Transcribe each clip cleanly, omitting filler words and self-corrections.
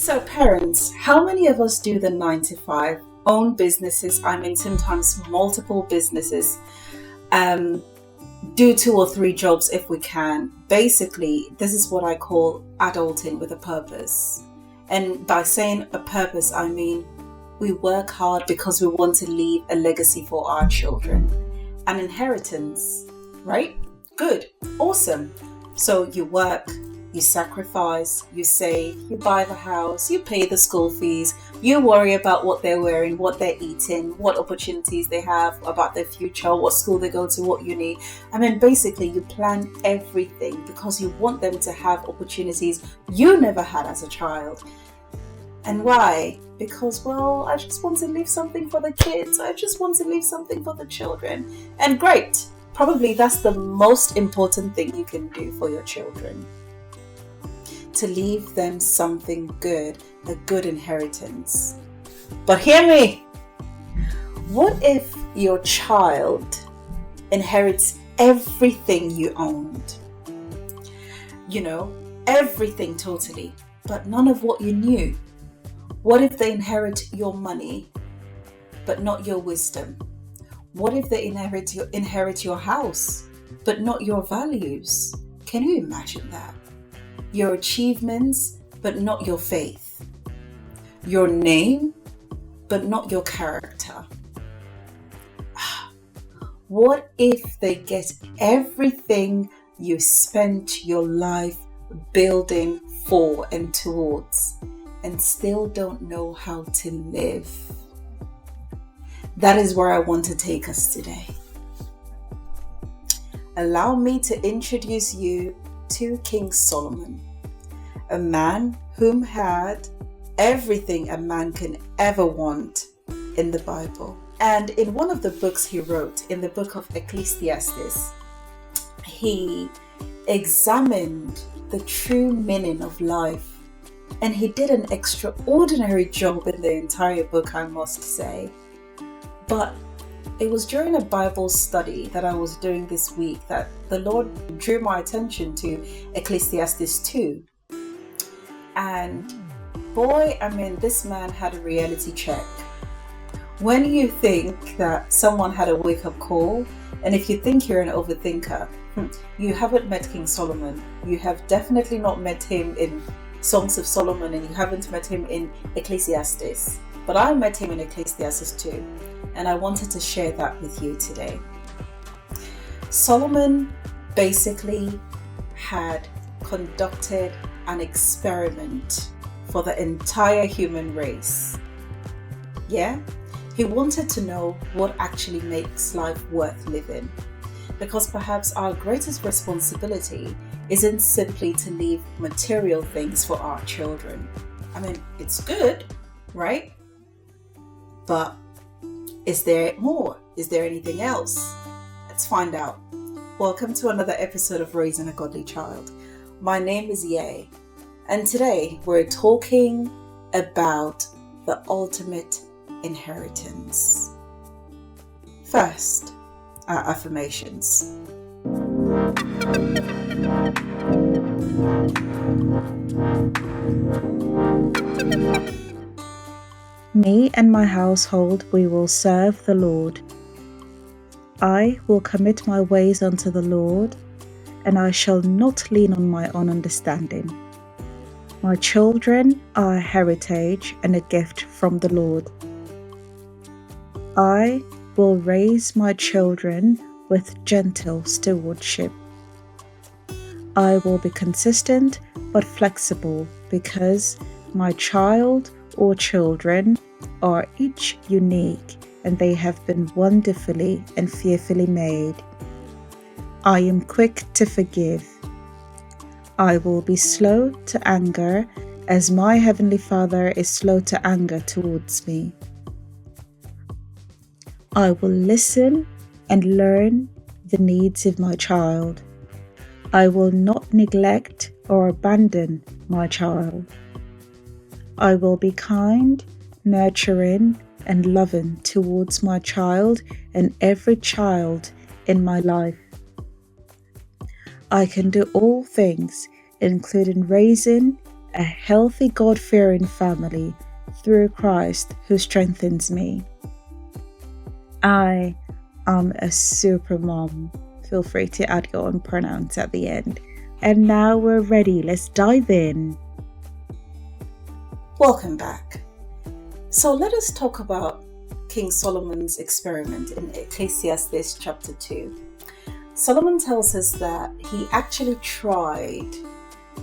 So parents, how many of us do the 9 to 5, own businesses? I mean, sometimes multiple businesses, do 2 or 3 jobs if we can. Basically, this is what I call adulting with a purpose. And by saying a purpose, I mean we work hard because we want to leave a legacy for our children. An inheritance, right? Good, awesome. So you work, you sacrifice, you save, you buy the house, you pay the school fees, you worry about what they're wearing, what they're eating, what opportunities they have, about their future, what school they go to, what uni. I mean, basically you plan everything because you want them to have opportunities you never had as a child. And why? Because, well, I just want to leave something for the kids. I just want to leave something for the children. And great, probably that's the most important thing you can do for your children. To leave them something good, a good inheritance. But hear me. What if your child inherits everything you owned? You know, everything totally, but none of what you knew. What if they inherit your money, but not your wisdom? What if they inherit your house, but not your values? Can you imagine that? Your achievements, but not your faith. Your name, but not your character. What if they get everything you spent your life building for and towards, and still don't know how to live? That is where I want to take us today. Allow me to introduce you to King Solomon, a man whom had everything a man can ever want in the Bible. And in one of the books he wrote, in the book of Ecclesiastes, he examined the true meaning of life. And he did an extraordinary job in the entire book, I must say. But it was during a Bible study that I was doing this week that the Lord drew my attention to Ecclesiastes 2. And boy, I mean, this man had a reality check. When you think that someone had a wake-up call, and if you think you're an overthinker, you haven't met King Solomon. You have definitely not met him in Songs of Solomon, and you haven't met him in Ecclesiastes. But I met him in Ecclesiastes 2, and I wanted to share that with you today. Solomon basically had conducted an experiment for the entire human race. Yeah? He wanted to know what actually makes life worth living. Because perhaps our greatest responsibility isn't simply to leave material things for our children. I mean, it's good, right? But is there more? Is there anything else? Let's find out. Welcome to another episode of Raising a Godly Child. My name is Ye, and today we're talking about the ultimate inheritance. First, our affirmations. Me and my household, we will serve the Lord. I will commit my ways unto the Lord, and I shall not lean on my own understanding. My children are a heritage and a gift from the Lord. I will raise my children with gentle stewardship. I will be consistent but flexible because my child or children are each unique and they have been wonderfully and fearfully made. I am quick to forgive. I will be slow to anger as my Heavenly Father is slow to anger towards me. I will listen and learn the needs of my child. I will not neglect or abandon my child. I will be kind, nurturing, and loving towards my child and every child in my life. I can do all things, including raising a healthy God-fearing family through Christ who strengthens me. I am a super mom. Feel free to add your own pronouns at the end. And now we're ready. Let's dive in. Welcome back. So let us talk about King Solomon's experiment in Ecclesiastes chapter 2. Solomon tells us that he actually tried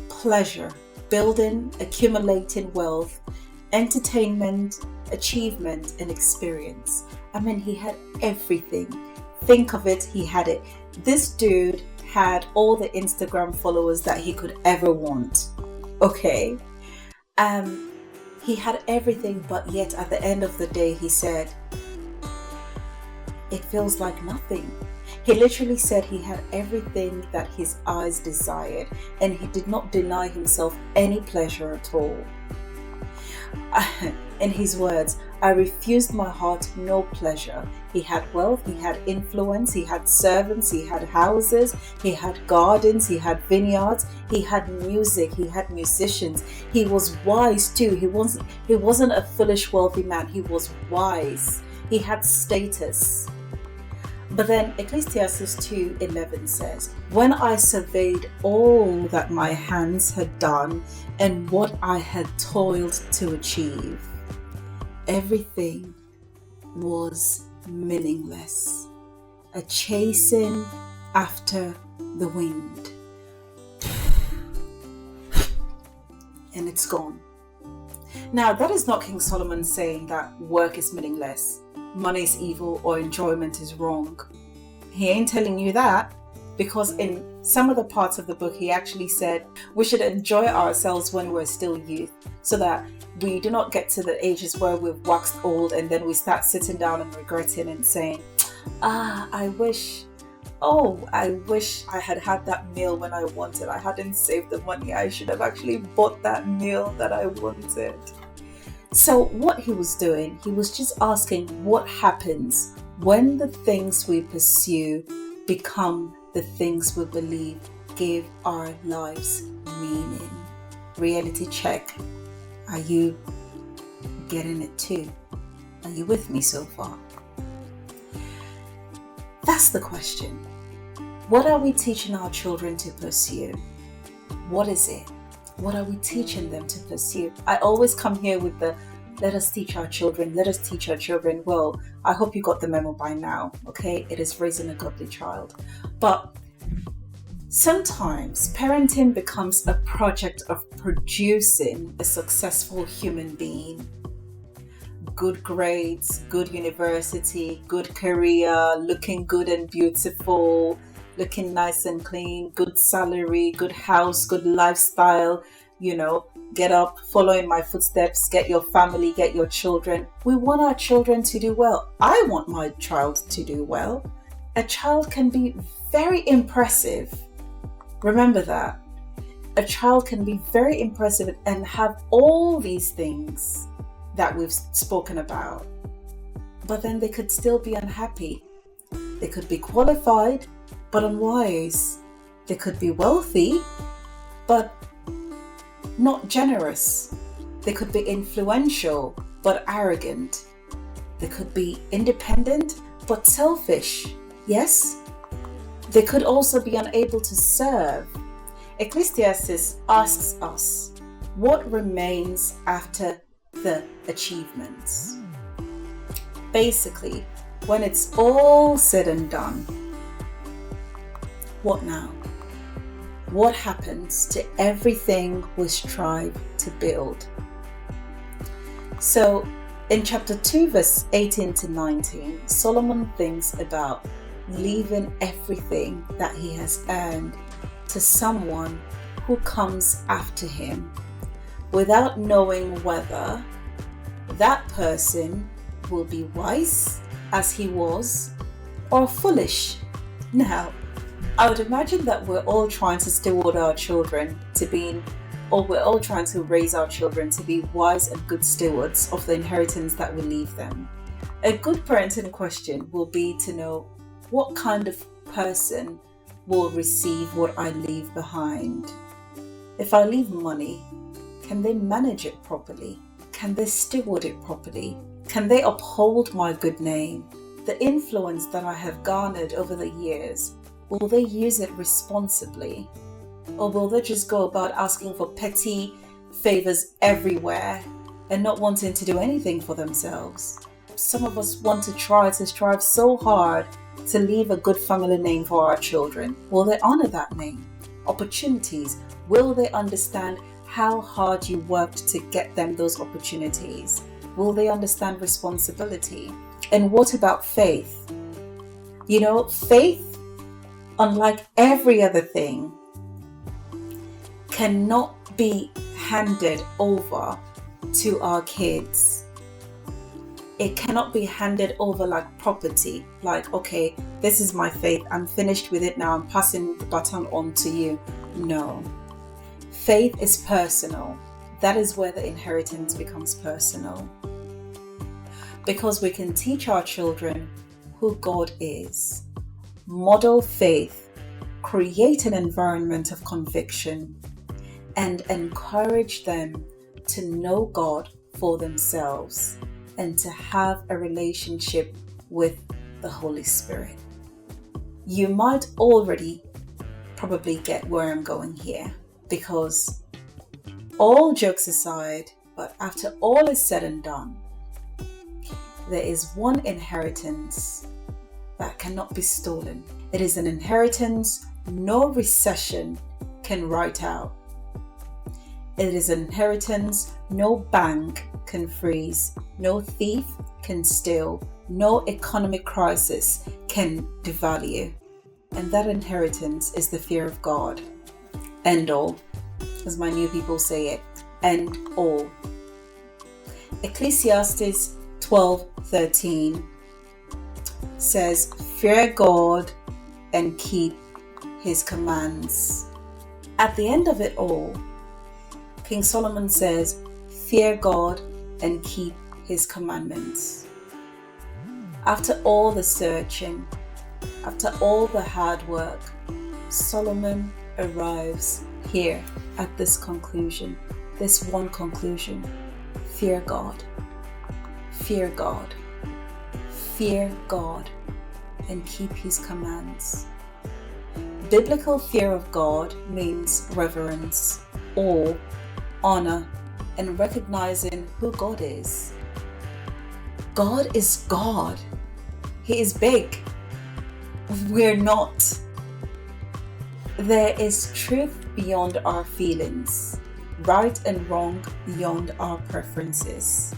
pleasure, building, accumulating wealth, entertainment, achievement, and experience. I mean, he had everything. Think of it, he had it. This dude had all the Instagram followers that he could ever want. Okay. He had everything, but yet at the end of the day, he said, it feels like nothing. He literally said he had everything that his eyes desired, and he did not deny himself any pleasure at all. In his words, I refused my heart no pleasure. He had wealth, he had influence, he had servants, he had houses, he had gardens, he had vineyards, he had music, he had musicians. He was wise too. He wasn't a foolish wealthy man. He was wise. He had status. But then Ecclesiastes 2:11 says, when I surveyed all that my hands had done and what I had toiled to achieve, everything was meaningless, a chasing after the wind. And it's gone. Now, that is not King Solomon saying that work is meaningless, money is evil, or enjoyment is wrong. He ain't telling you that, because in some of the parts of the book, he actually said we should enjoy ourselves when we're still youth, so that we do not get to the ages where we've waxed old and then we start sitting down and regretting and saying, I wish I had had that meal when I wanted. I hadn't saved the money. I should have actually bought that meal that I wanted. So what he was doing, he was just asking what happens when the things we pursue become the things we believe give our lives meaning. Reality check. Are you getting it too? Are you with me so far? That's the question. What are we teaching our children to pursue? What is it? What are we teaching them to pursue? I always come here with the let us teach our children, let us teach our children. Well, I hope you got the memo by now, okay? It is raising a godly child. But sometimes parenting becomes a project of producing a successful human being. Good grades, good university, good career, looking good and beautiful, looking nice and clean, good salary, good house, good lifestyle, get up, follow in my footsteps, get your family, get your children. We want our children to do well. I want my child to do well. A child can be very impressive. Remember that. A child can be very impressive and have all these things that we've spoken about. But then they could still be unhappy. They could be qualified, but unwise. They could be wealthy, but not generous. They could be influential, but arrogant. They could be independent, but selfish. Yes? They could also be unable to serve. Ecclesiastes asks us, what remains after the achievements? Basically, when it's all said and done, what now? What happens to everything we strive to build? So in chapter 2, verse 18 to 19, Solomon thinks about leaving everything that he has earned to someone who comes after him without knowing whether that person will be wise as he was or foolish. Now, I would imagine that we're all trying to steward our children we're all trying to raise our children to be wise and good stewards of the inheritance that we leave them. A good parenting question will be to know what kind of person will receive what I leave behind. If I leave money, Can they manage it properly? Can they steward it properly? Can they uphold my good name? The influence that I have garnered over the years, will they use it responsibly? Or will they just go about asking for petty favors everywhere and not wanting to do anything for themselves? Some of us want to strive so hard to leave a good family name for our children. Will they honor that name? Opportunities, will they understand how hard you worked to get them those opportunities? Will they understand responsibility? And what about faith? Faith, unlike every other thing, cannot be handed over to our kids. It cannot be handed over like property. Like, okay, this is my faith. I'm finished with it now. I'm passing the baton on to you. No. Faith is personal. That is where the inheritance becomes personal. Because we can teach our children who God is. Model faith. Create an environment of conviction. And encourage them to know God for themselves and to have a relationship with the Holy Spirit. You might already probably get where I'm going here, because all jokes aside, but after all is said and done, there is one inheritance that cannot be stolen. It is an inheritance no recession can write out. It is an inheritance no bank can freeze, no thief can steal, no economic crisis can devalue. And that inheritance is the fear of God. End all, as my new people say it. End all. Ecclesiastes 12:13 says, fear God and keep his commands. At the end of it all, King Solomon says, fear God and keep his commandments. After all the searching, after all the hard work, Solomon arrives here at this conclusion, this one conclusion: fear God, fear God, fear God, and keep his commands. Biblical fear of God means reverence, awe, honor, and recognizing who God is. God is God. He is big. We're not. There is truth beyond our feelings, right and wrong beyond our preferences,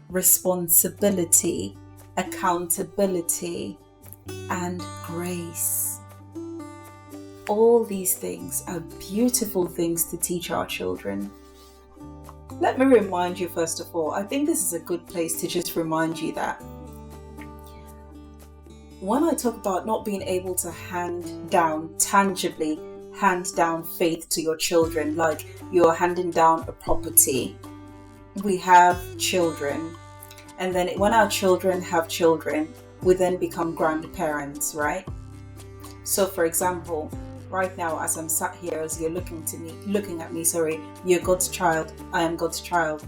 responsibility, accountability, and grace. All these things are beautiful things to teach our children. Let me remind you, first of all, I think this is a good place to just remind you that when I talk about not being able to tangibly hand down faith to your children, like you're handing down a property, we have children. And then when our children have children, we then become grandparents, right? So for example, right now, as I'm sat here, as you're looking at me, you're God's child, I am God's child.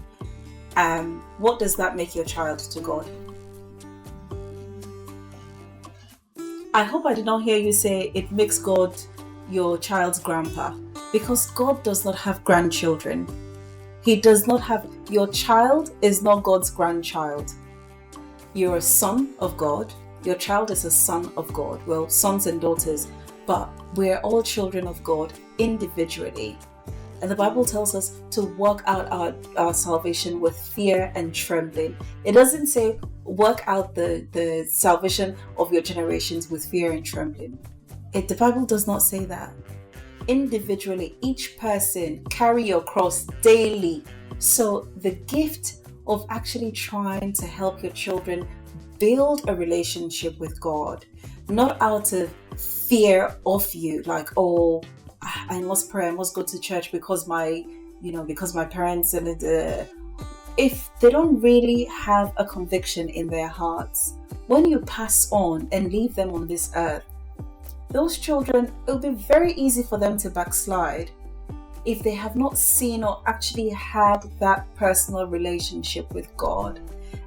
What does that make your child to God? I hope I did not hear you say it makes God your child's grandpa, because God does not have grandchildren. He does not have, your child is not God's grandchild. You're a son of God. Your child is a son of God. Well, sons and daughters, but we're all children of God individually. And the Bible tells us to work out our salvation with fear and trembling. It doesn't say work out the salvation of your generations with fear and trembling. The Bible does not say that. Individually, each person, carry your cross daily. So the gift of actually trying to help your children build a relationship with God, not out of fear of you, like, oh, I must pray, I must go to church because my parents, and if they don't really have a conviction in their hearts, when you pass on and leave them on this earth, those children, it'll be very easy for them to backslide. if they have not seen or actually had that personal relationship with God.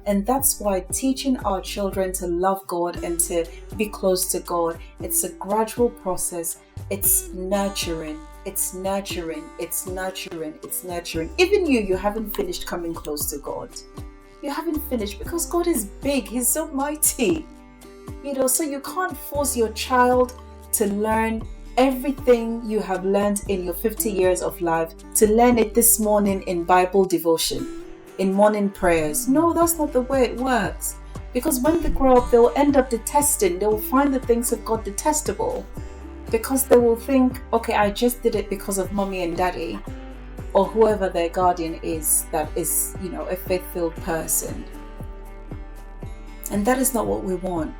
And that's why teaching our children to love God and to be close to God, it's a gradual process. It's nurturing. It's nurturing. It's nurturing. It's nurturing. Even you haven't finished coming close to God. You haven't finished, because God is big. He's so mighty. So you can't force your child to learn everything you have learned in your 50 years of life, to learn it this morning in Bible devotion, in morning prayers. No, that's not the way it works. Because when they grow up, they'll end up detesting. They'll find the things of God detestable, because they will think, okay, I just did it because of mommy and daddy, or whoever their guardian is that is, a faith-filled person. And that is not what we want.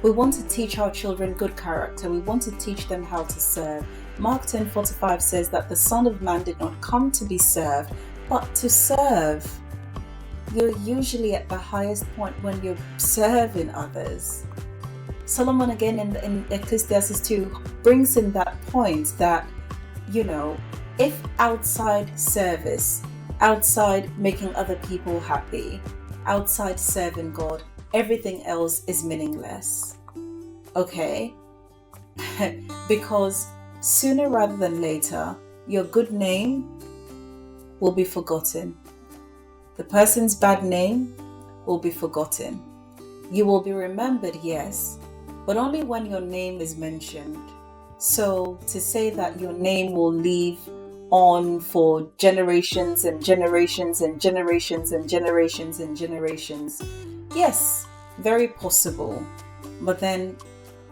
We want to teach our children good character. We want to teach them how to serve. Mark 10:45 says that the Son of Man did not come to be served, but to serve. You're usually at the highest point when you're serving others. Solomon again in Ecclesiastes 2 brings in that point that, if outside service, outside making other people happy, outside serving God, everything else is meaningless. Okay? Because sooner rather than later, your good name will be forgotten. The person's bad name will be forgotten. You will be remembered, yes, but only when your name is mentioned. So to say that your name will live on for generations and generations and generations and generations and generations, yes, very possible. But then,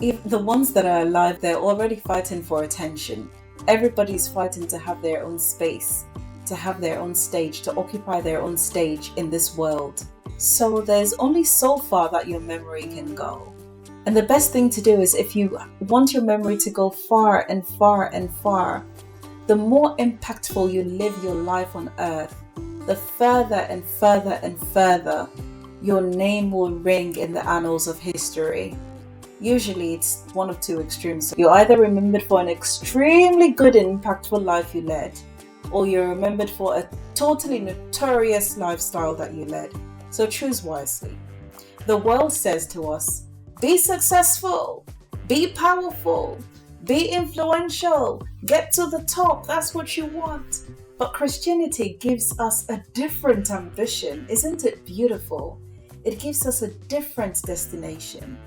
if the ones that are alive, they're already fighting for attention. Everybody's fighting to have their own space, to have their own stage, to occupy their own stage in this world. So there's only so far that your memory can go. And the best thing to do is, if you want your memory to go far and far and far, the more impactful you live your life on earth, the further and further and further your name will ring in the annals of history. Usually it's one of two extremes. You're either remembered for an extremely good and impactful life you led, or you're remembered for a totally notorious lifestyle that you led. So choose wisely. The world says to us, be successful, be powerful, be influential, get to the top, that's what you want. But Christianity gives us a different ambition. Isn't it beautiful? It gives us a different destination.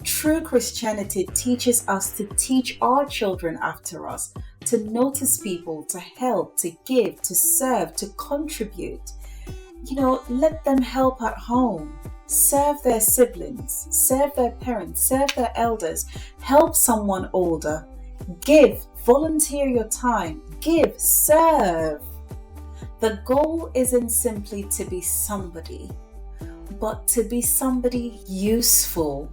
True Christianity teaches us to teach our children after us, to notice people, to help, to give, to serve, to contribute. Let them help at home, serve their siblings, serve their parents, serve their elders, help someone older, give, volunteer your time, give, serve. The goal isn't simply to be somebody, but to be somebody useful.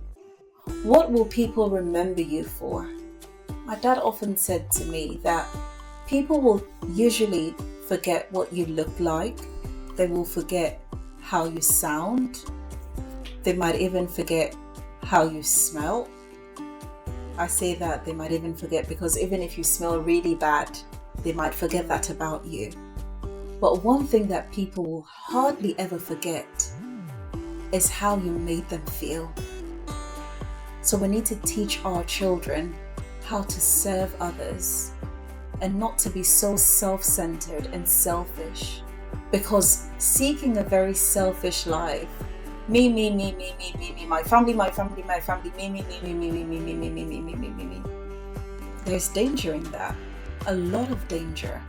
What will people remember you for? My dad often said to me that people will usually forget what you look like. They will forget how you sound. They might even forget how you smell. I say that they might even forget because even if you smell really bad, they might forget that about you. But one thing that people will hardly ever forget is how you made them feel. So we need to teach our children how to serve others and not to be so self-centered and selfish. Because seeking a very selfish life, me, my family, me, there's danger in that. A lot of danger.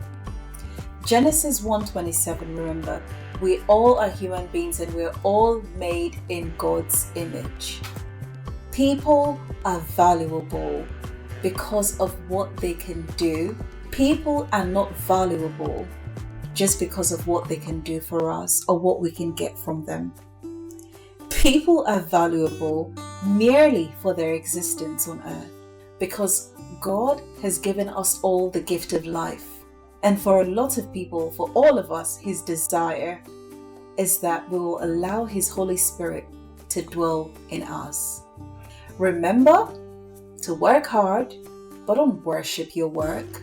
Genesis 1:27, remember, we all are human beings and we're all made in God's image. People are valuable because of what they can do. People are not valuable just because of what they can do for us or what we can get from them. People are valuable merely for their existence on earth, because God has given us all the gift of life. And for a lot of people, for all of us, His desire is that we will allow His Holy Spirit to dwell in us. Remember to work hard, but don't worship your work.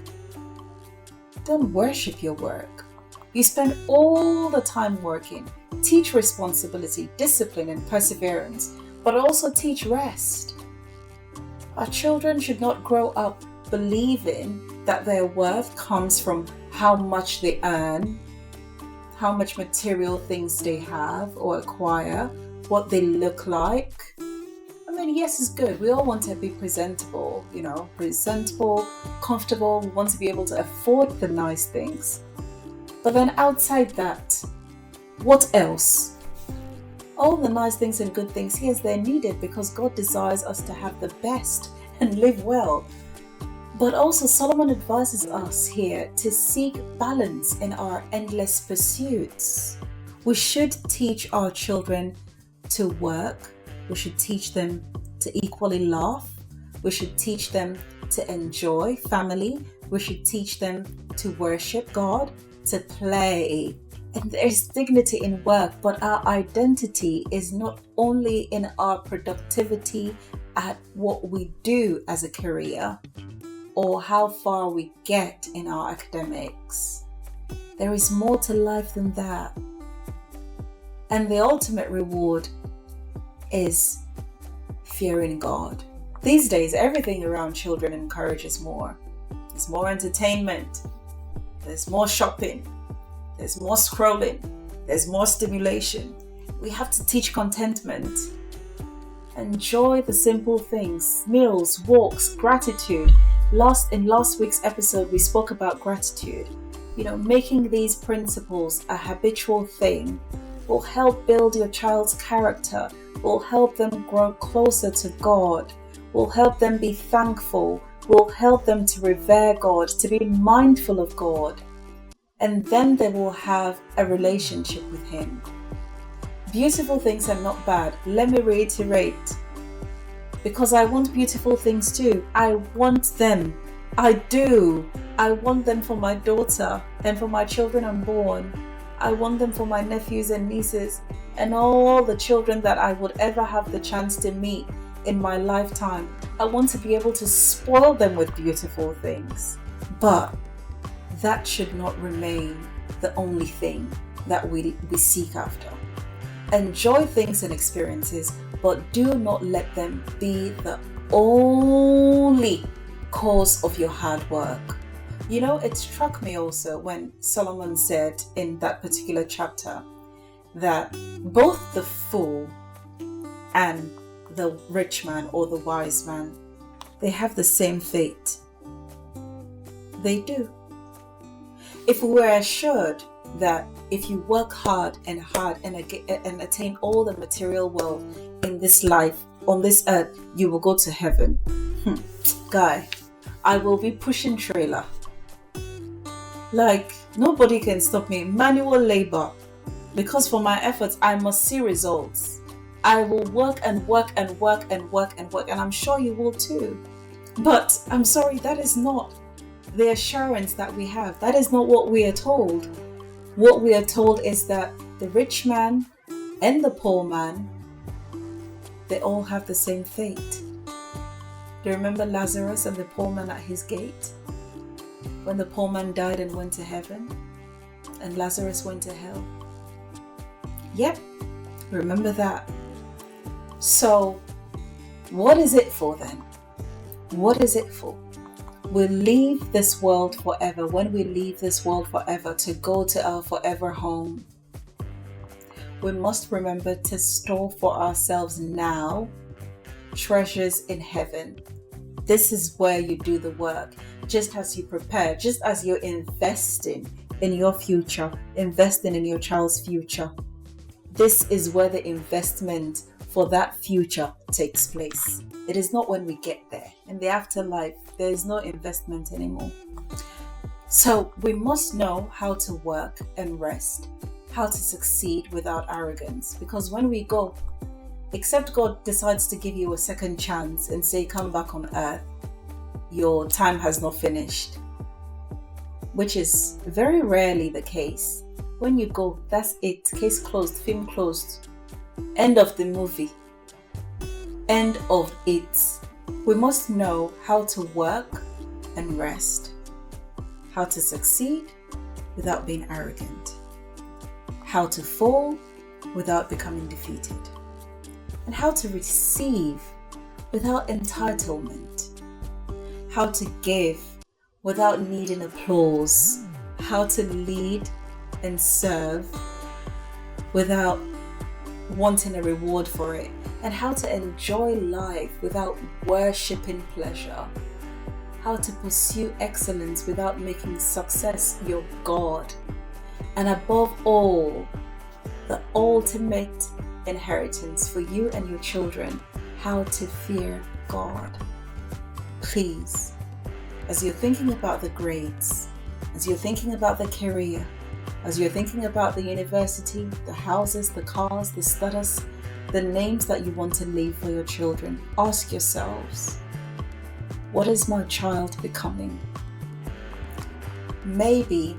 Don't worship your work. You spend all the time working. Teach responsibility, discipline, and perseverance, but also teach rest. Our children should not grow up believing that their worth comes from how much they earn, how much material things they have or acquire, what they look like. I mean, yes, it's good. We all want to be presentable, presentable, comfortable. We want to be able to afford the nice things. But then outside that, what else? All the nice things and good things, yes, they're needed because God desires us to have the best and live well. But also Solomon advises us here to seek balance in our endless pursuits. We should teach our children to work. We should teach them to equally laugh. We should teach them to enjoy family. We should teach them to worship God, to play. And there's dignity in work, but our identity is not only in our productivity at what we do as a career or how far we get in our academics. There is more to life than that. And the ultimate reward is fearing God. These days, everything around children encourages more. There's more entertainment. There's more shopping. There's more scrolling. There's more stimulation. We have to teach contentment. Enjoy the simple things, meals, walks, gratitude. In last week's episode, we spoke about gratitude. Making these principles a habitual thing will help build your child's character, will help them grow closer to God, will help them be thankful, will help them to revere God, to be mindful of God. And then they will have a relationship with Him. Beautiful things are not bad. Let me reiterate. Because I want beautiful things too. I want them. I do. I want them for my daughter and for my children unborn. I want them for my nephews and nieces and all the children that I would ever have the chance to meet in my lifetime. I want to be able to spoil them with beautiful things. But that should not remain the only thing that we seek after. Enjoy things and experiences, but do not let them be the only cause of your hard work. It struck me also when Solomon said in that particular chapter that both the fool and the rich man or the wise man, they have the same fate. They do. If we were assured that if you work hard and attain all the material wealth in this life, on this earth, you will go to heaven. Guy, I will be pushing trailer. Like, nobody can stop me. Manual labor. Because for my efforts, I must see results. I will work and work and work and work and work, and I'm sure you will too. But I'm sorry, that is not the assurance that we have. That is not what we are told. What we are told is that the rich man and the poor man, they all have the same fate. Do you remember Lazarus and the poor man at his gate? When the poor man died and went to heaven, and Lazarus went to hell. Yep, remember that. So, what is it for then? What is it for? We leave this world forever. When we leave this world forever to go to our forever home, we must remember to store for ourselves now treasures in heaven. This is where you do the work. Just as you prepare, just as you're investing in your future, investing in your child's future. This is where the investment for that future takes place. It is not when we get there. In the afterlife, there is no investment anymore. So we must know how to work and rest, how to succeed without arrogance. Because when we go, except God decides to give you a second chance and say, come back on earth, your time has not finished. Which is very rarely the case. When you go, that's it. Case closed, film closed. End of the movie. End of it. We must know how to work and rest, how to succeed without being arrogant, how to fall without becoming defeated, and how to receive without entitlement, how to give without needing applause, how to lead and serve without wanting a reward for it, and how to enjoy life without worshipping pleasure, how to pursue excellence without making success your God, and above all, the ultimate inheritance for you and your children, how to fear God. Please, as you're thinking about the grades, as you're thinking about the career, as you're thinking about the university, the houses, the cars, the status, the names that you want to leave for your children, ask yourselves, what is my child becoming? Maybe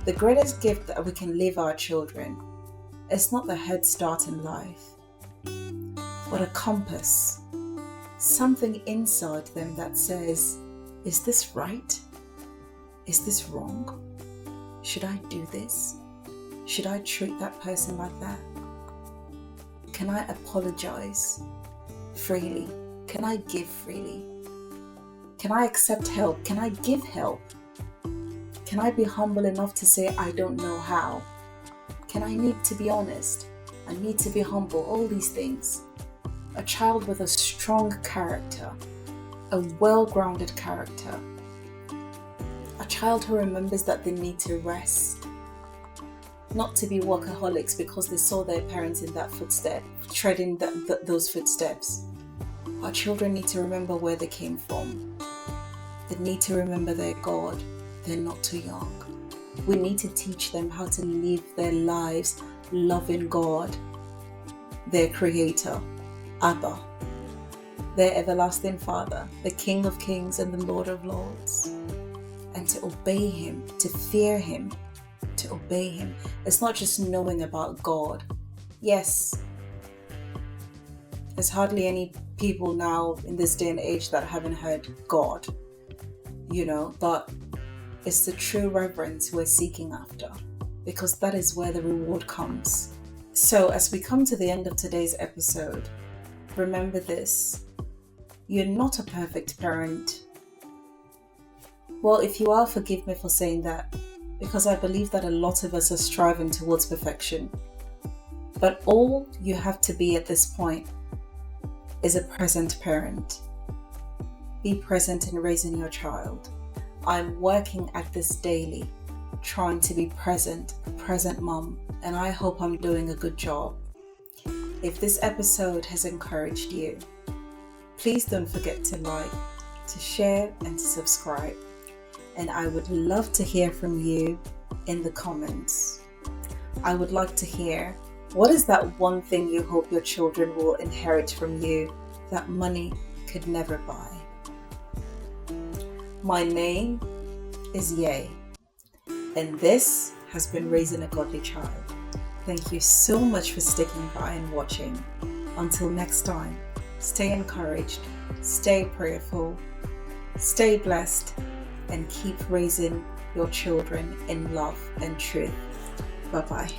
the greatest gift that we can leave our children is not the head start in life, but a compass, something inside them that says, is this right? Is this wrong? Should I do this? Should I treat that person like that? Can I apologize freely? Can I give freely? Can I accept help? Can I give help? Can I be humble enough to say I don't know how? Can I need to be honest? I need to be humble, all these things. A child with a strong character, a well-grounded character, a child who remembers that they need to rest, not to be workaholics because they saw their parents in that footstep, treading those footsteps. Our children need to remember where they came from. They need to remember their God. They're not too young. We need to teach them how to live their lives loving God, their Creator, Abba, their everlasting Father, the King of Kings and the Lord of Lords, and to obey Him, to fear Him, to obey Him. It's not just knowing about God. Yes, there's hardly any people now in this day and age that haven't heard God, but it's the true reverence we're seeking after, because that is where the reward comes. So as we come to the end of today's episode, remember this: you're not a perfect parent. Well, if you are, forgive me for saying that, because I believe that a lot of us are striving towards perfection. But all you have to be at this point is a present parent. Be present in raising your child. I'm working at this daily, trying to be present, a present mom, and I hope I'm doing a good job. If this episode has encouraged you, please don't forget to like, to share, and to subscribe. And I would love to hear from you in the comments. I would like to hear, what is that one thing you hope your children will inherit from you that money could never buy? My name is Yay, and this has been Raising a Godly Child. Thank you so much for sticking by and watching. Until next time, stay encouraged, stay prayerful, stay blessed, and keep raising your children in love and truth. Bye-bye.